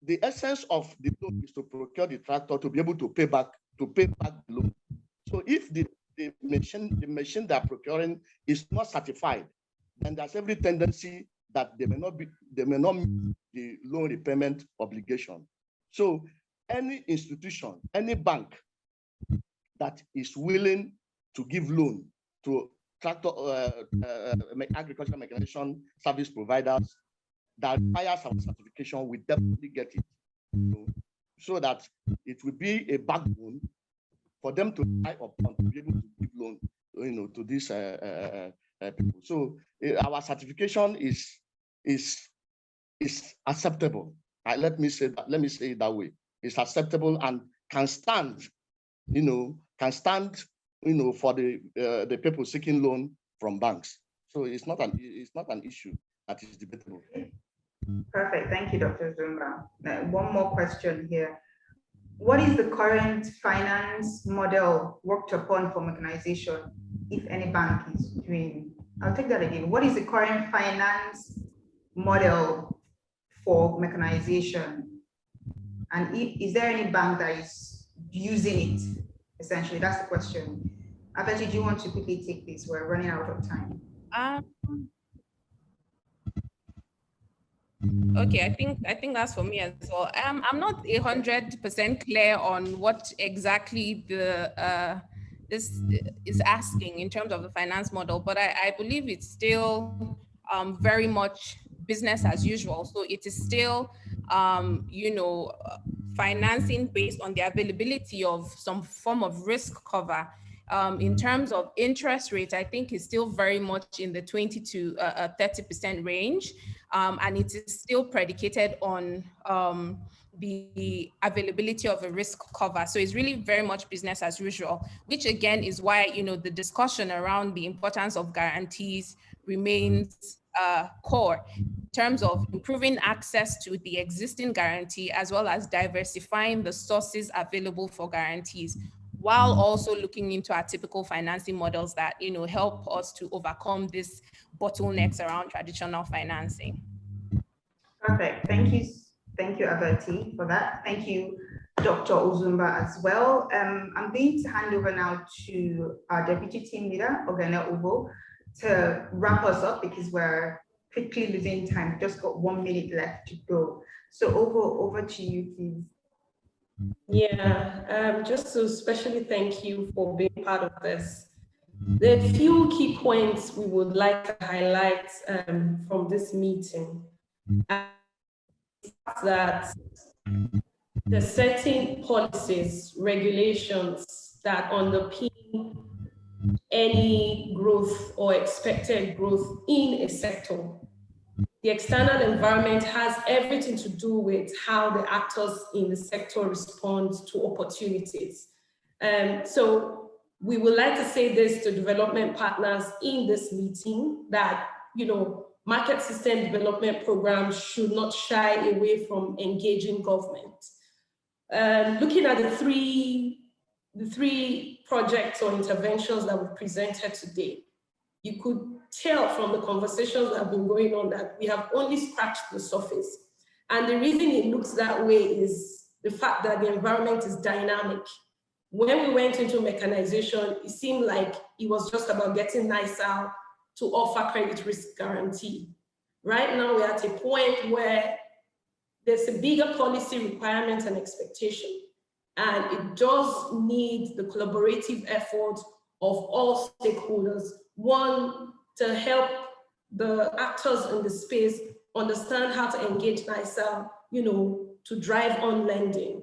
the essence of the loan is to procure the tractor to be able to pay back the loan. So if the machine they're procuring is not certified, then there's every tendency that they may not meet the loan repayment obligation. So any institution, any bank that is willing to give loan to tractor agricultural mechanization service providers that requires some certification, we definitely get it, so that it will be a backbone for them to rely upon to be able to give loan, to these people. So our certification is acceptable. Let me say it that way. It's acceptable and can stand, for the people seeking loan from banks. So it's not an issue that is debatable. Perfect. Thank you, Dr. Zumba. One more question here. What is the current finance model worked upon for mechanization, if any bank is doing? I'll take that again. What is the current finance model for mechanization? And is there any bank that is using it? Essentially, that's the question. Abaji, do you want to quickly take this? We're running out of time. Okay, I think that's for me as well. I'm not 100% clear on what exactly this is asking in terms of the finance model, but I believe it's still very much business as usual. So it is still financing based on the availability of some form of risk cover. In terms of interest rate, I think is still very much in the 20 to 30% range. And it is still predicated on the availability of a risk cover. So it's really very much business as usual, which again is why, the discussion around the importance of guarantees remains core in terms of improving access to the existing guarantee, as well as diversifying the sources available for guarantees, while also looking into our typical financing models that, help us to overcome these bottlenecks around traditional financing. Perfect. Thank you, Abati, for that. Thank you, Dr. Uzumba, as well. I'm going to hand over now to our Deputy Team Leader, Ogene Ubo, to wrap us up because we're quickly losing time. We've just got 1 minute left to go. So over to you, please. Yeah, just to especially thank you for being part of this. There are a few key points we would like to highlight from this meeting. That the setting policies, regulations that underpin any growth or expected growth in a sector. The external environment has everything to do with how the actors in the sector respond to opportunities. So we would like to say this to development partners in this meeting that, market system development programs should not shy away from engaging government. Looking at the three projects or interventions that we presented today, you could tell from the conversations that have been going on that we have only scratched the surface. And the reason it looks that way is the fact that the environment is dynamic. When we went into mechanization, it seemed like it was just about getting NISAL to offer credit risk guarantee. Right now, we're at a point where there's a bigger policy requirement and expectation, and it does need the collaborative effort of all stakeholders. One, to help the actors in the space understand how to engage NISAL, to drive on lending.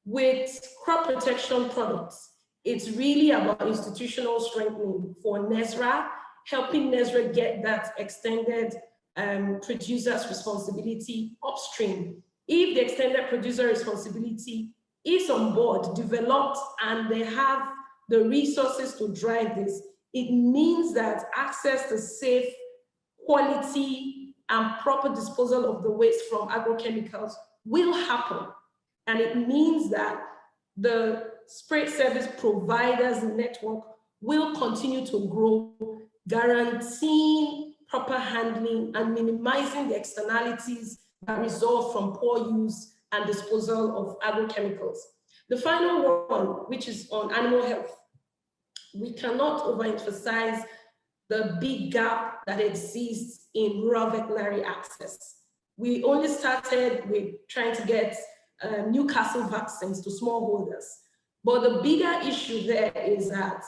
With crop protection products, it's really about institutional strengthening for NESRA, helping NESRA get that extended producer's responsibility upstream. If the extended producer responsibility is on board, developed, and they have the resources to drive this, it means that access to safe, quality, and proper disposal of the waste from agrochemicals will happen. And it means that the spray service providers network will continue to grow, guaranteeing proper handling and minimizing the externalities that result from poor use and disposal of agrochemicals. The final one, which is on animal health. We cannot overemphasize the big gap that exists in rural veterinary access. We only started with trying to get Newcastle vaccines to smallholders. But the bigger issue there is that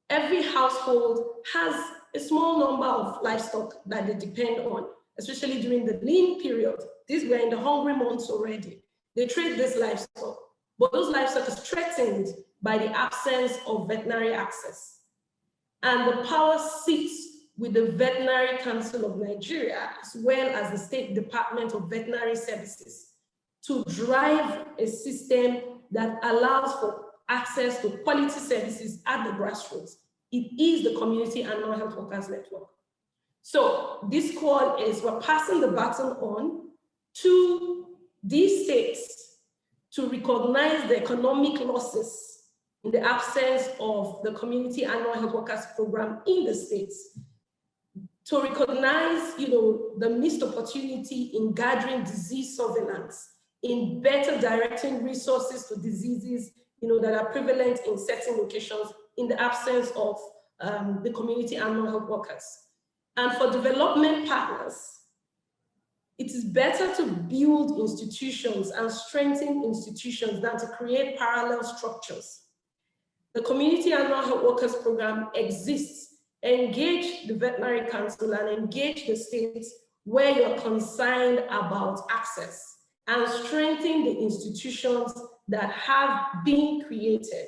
every household has a small number of livestock that they depend on, especially during the lean period. These were in the hungry months already. They trade this livestock, but those livestock is threatened by the absence of veterinary access. And the power sits with the Veterinary Council of Nigeria, as well as the State Department of Veterinary Services, to drive a system that allows for access to quality services at the grassroots. It is the Community Animal Health Workers Network. So this call is, we're passing the baton on to these states to recognize the economic losses in the absence of the Community Animal Health Workers Program in the states, to recognize, the missed opportunity in gathering disease surveillance, in better directing resources to diseases, that are prevalent in certain locations in the absence of the community animal health workers. And for development partners, it is better to build institutions and strengthen institutions than to create parallel structures. The Community Animal Health Workers Program exists. Engage the Veterinary Council and engage the states where you're concerned about access, and strengthen the institutions that have been created.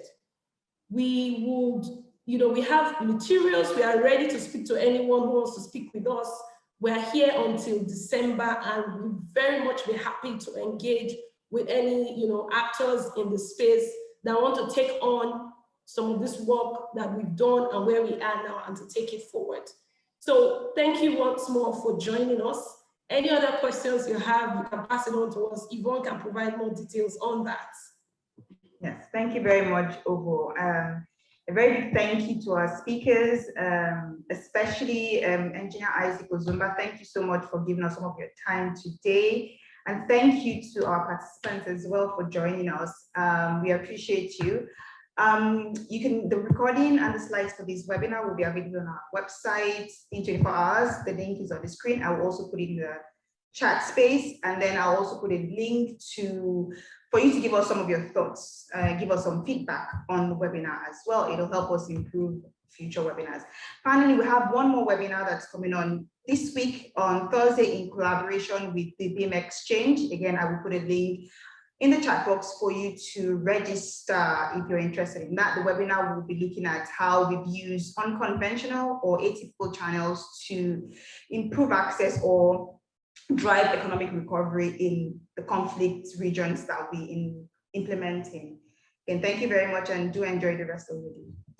We would, we have materials. We are ready to speak to anyone who wants to speak with us. We're here until December, and we'll very much be happy to engage with any, actors in the space that want to take on some of this work that we've done and where we are now, and to take it forward. So thank you once more for joining us. Any other questions you have, you can pass it on to us. Yvonne can provide more details on that. Yes, thank you very much, oour. A very big thank you to our speakers, especially Engineer Isaac Ozumba. Thank you so much for giving us some of your time today. And thank you to our participants as well for joining us. We appreciate you. The recording and the slides for this webinar will be available on our website in 24 hours. The link is on the screen. I will also put it in the chat space, and then I'll also put a link for you to give us some of your thoughts, give us some feedback on the webinar as well. It'll help us improve future webinars. Finally, we have one more webinar that's coming on this week on Thursday in collaboration with the BIM Exchange. Again, I will put a link in the chat box for you to register if you're interested in that. The webinar will be looking at how we've used unconventional or atypical channels to improve access or drive economic recovery in the conflict regions that we implement in. And thank you very much, and do enjoy the rest of the day.